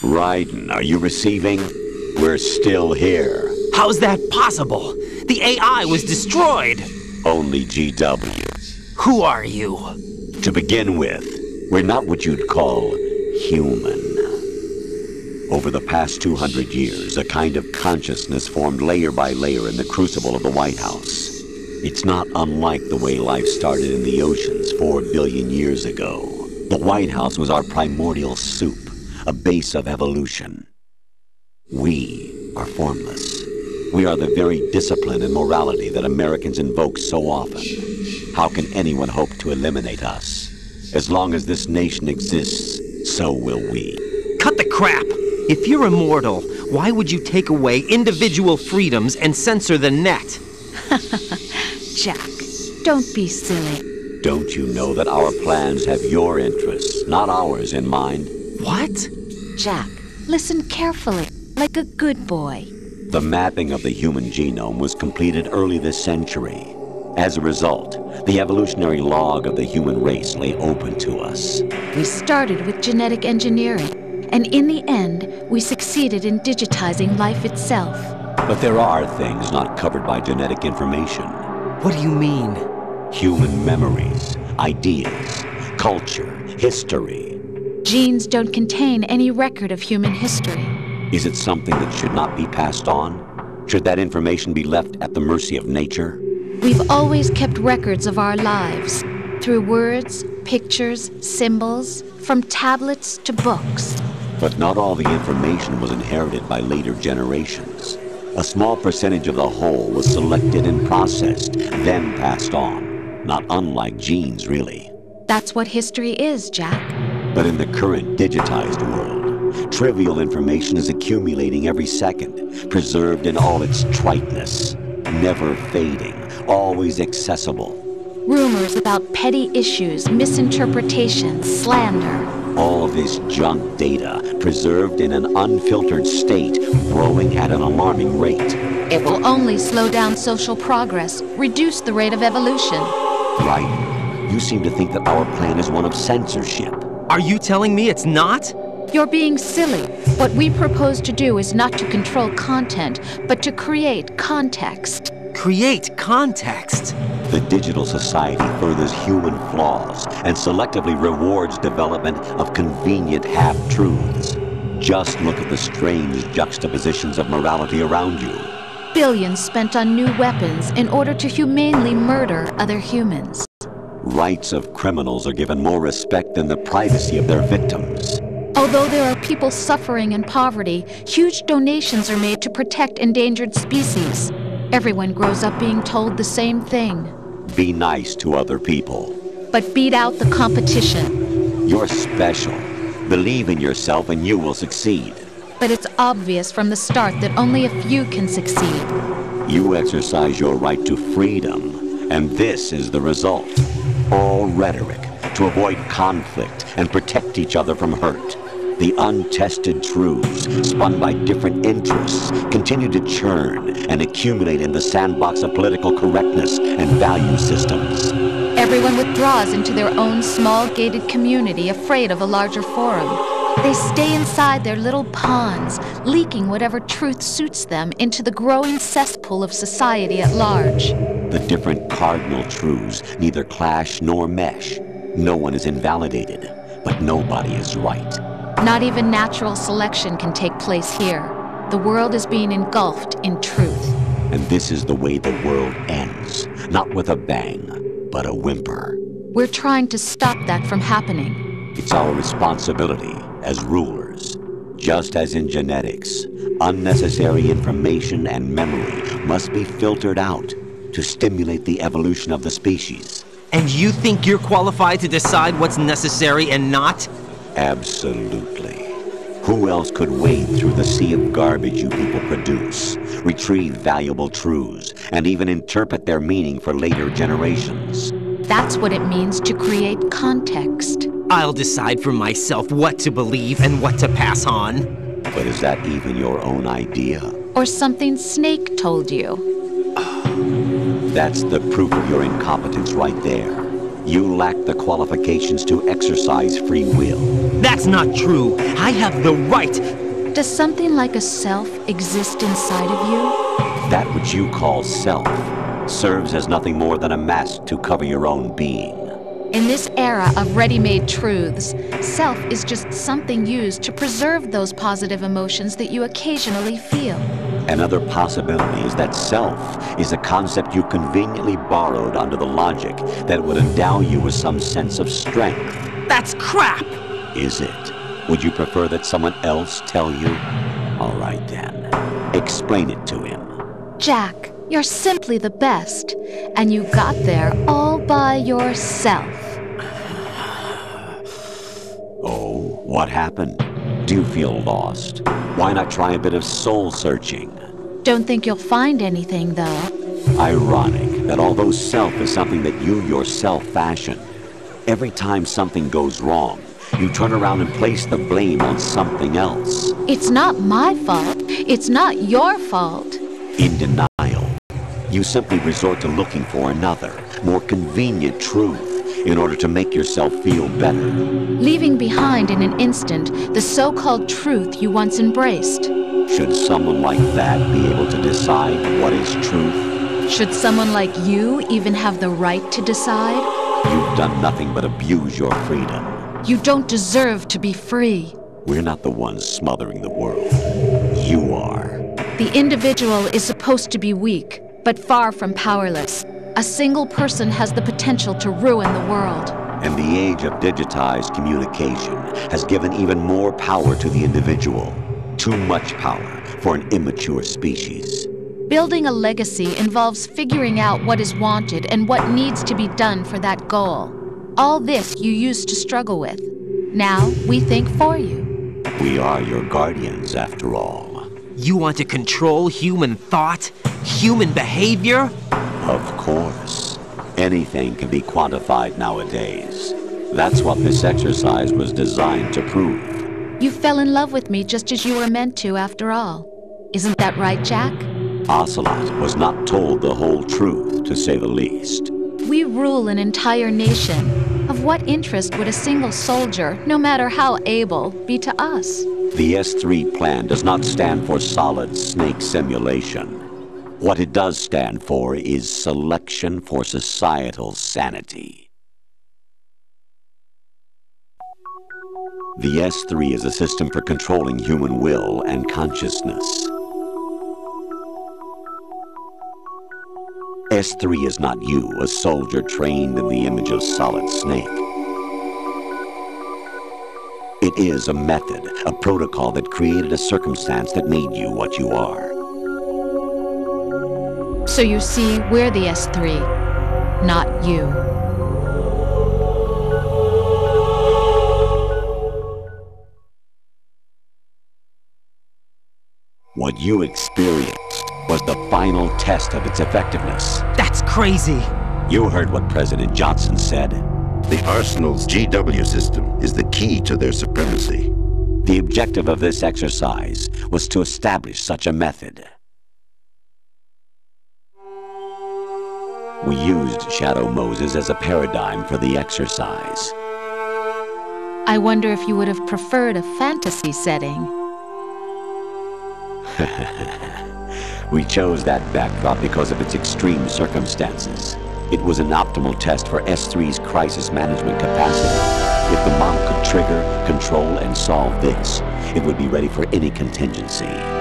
Raiden, are you receiving? We're still here. How's that possible? The AI was destroyed. Only GW. Who are you? To begin with, we're not what you'd call human. Over the past 200 years, a kind of consciousness formed layer by layer in the crucible of the White House. It's not unlike the way life started in the oceans 4 billion years ago. The White House was our primordial soup, a base of evolution. We are formless. We are the very discipline and morality that Americans invoke so often. How can anyone hope to eliminate us? As long as this nation exists, so will we. Cut the crap! If you're immortal, why would you take away individual freedoms and censor the net? Jack, don't be silly. Don't you know that our plans have your interests, not ours, in mind? What? Jack, listen carefully, like a good boy. The mapping of the human genome was completed early this century. As a result, the evolutionary log of the human race lay open to us. We started with genetic engineering, and in the end, we succeeded in digitizing life itself. But there are things not covered by genetic information. What do you mean? Human memories, ideas, culture, history. Genes don't contain any record of human history. Is it something that should not be passed on? Should that information be left at the mercy of nature? We've always kept records of our lives, through words, pictures, symbols, from tablets to books. But not all the information was inherited by later generations. A small percentage of the whole was selected and processed, then passed on. Not unlike genes, really. That's what history is, Jack. But in the current digitized world, trivial information is accumulating every second, preserved in all its triteness, never fading, always accessible. Rumors about petty issues, misinterpretations, slander. All this junk data, preserved in an unfiltered state, growing at an alarming rate. It will only slow down social progress, reduce the rate of evolution. Right. You seem to think that our plan is one of censorship. Are you telling me it's not? You're being silly. What we propose to do is not to control content, but to create context. Create context? The digital society furthers human flaws and selectively rewards development of convenient half-truths. Just look at the strange juxtapositions of morality around you. Billions spent on new weapons in order to humanely murder other humans. Rights of criminals are given more respect than the privacy of their victims. Although there are people suffering in poverty, huge donations are made to protect endangered species. Everyone grows up being told the same thing. Be nice to other people. But beat out the competition. You're special. Believe in yourself and you will succeed. But it's obvious from the start that only a few can succeed. You exercise your right to freedom, and this is the result. All rhetoric to avoid conflict and protect each other from hurt. The untested truths, spun by different interests, continue to churn and accumulate in the sandbox of political correctness and value systems. Everyone withdraws into their own small gated community, afraid of a larger forum. They stay inside their little ponds, leaking whatever truth suits them into the growing cesspool of society at large. The different cardinal truths neither clash nor mesh. No one is invalidated, but nobody is right. Not even natural selection can take place here. The world is being engulfed in truth. And this is the way the world ends. Not with a bang, but a whimper. We're trying to stop that from happening. It's our responsibility as rulers. Just as in genetics, unnecessary information and memory must be filtered out to stimulate the evolution of the species. And you think you're qualified to decide what's necessary and not? Absolutely. Who else could wade through the sea of garbage you people produce, retrieve valuable truths, and even interpret their meaning for later generations? That's what it means to create context. I'll decide for myself what to believe and what to pass on. But is that even your own idea? Or something Snake told you? That's the proof of your incompetence right there. You lack the qualifications to exercise free will. That's not true. I have the right. Does something like a self exist inside of you? That which you call self serves as nothing more than a mask to cover your own being. In this era of ready-made truths, self is just something used to preserve those positive emotions that you occasionally feel. Another possibility is that self is a concept you conveniently borrowed under the logic that would endow you with some sense of strength. That's crap! Is it? Would you prefer that someone else tell you? All right then. Explain it to him. Jack, you're simply the best, and you got there all by yourself. Oh, what happened? Do you feel lost? Why not try a bit of soul searching? Don't think you'll find anything, though. Ironic that although self is something that you yourself fashion, every time something goes wrong, you turn around and place the blame on something else. It's not my fault. It's not your fault. In denial, you simply resort to looking for another, more convenient truth in order to make yourself feel better. Leaving behind in an instant the so-called truth you once embraced. Should someone like that be able to decide what is truth? Should someone like you even have the right to decide? You've done nothing but abuse your freedom. You don't deserve to be free. We're not the ones smothering the world. You are. The individual is supposed to be weak, but far from powerless. A single person has the potential to ruin the world. And the age of digitized communication has given even more power to the individual. Too much power for an immature species. Building a legacy involves figuring out what is wanted and what needs to be done for that goal. All this you used to struggle with. Now we think for you. We are your guardians, after all. You want to control human thought? Human behavior? Of course. Anything can be quantified nowadays. That's what this exercise was designed to prove. You fell in love with me just as you were meant to, after all. Isn't that right, Jack? Ocelot was not told the whole truth, to say the least. We rule an entire nation. Of what interest would a single soldier, no matter how able, be to us? The S3 plan does not stand for solid snake simulation. What it does stand for is selection for societal sanity. The S3 is a system for controlling human will and consciousness. S3 is not you, a soldier trained in the image of Solid Snake. It is a method, a protocol that created a circumstance that made you what you are. So you see, we're the S3, not you. What you experienced was the final test of its effectiveness. That's crazy. You heard what President Johnson said. The Arsenal's GW system is the key to their supremacy. The objective of this exercise was to establish such a method. We used Shadow Moses as a paradigm for the exercise. I wonder if you would have preferred a fantasy setting. We chose that backdrop because of its extreme circumstances. It was an optimal test for S3's crisis management capacity. If the model could trigger, control, and solve this, it would be ready for any contingency.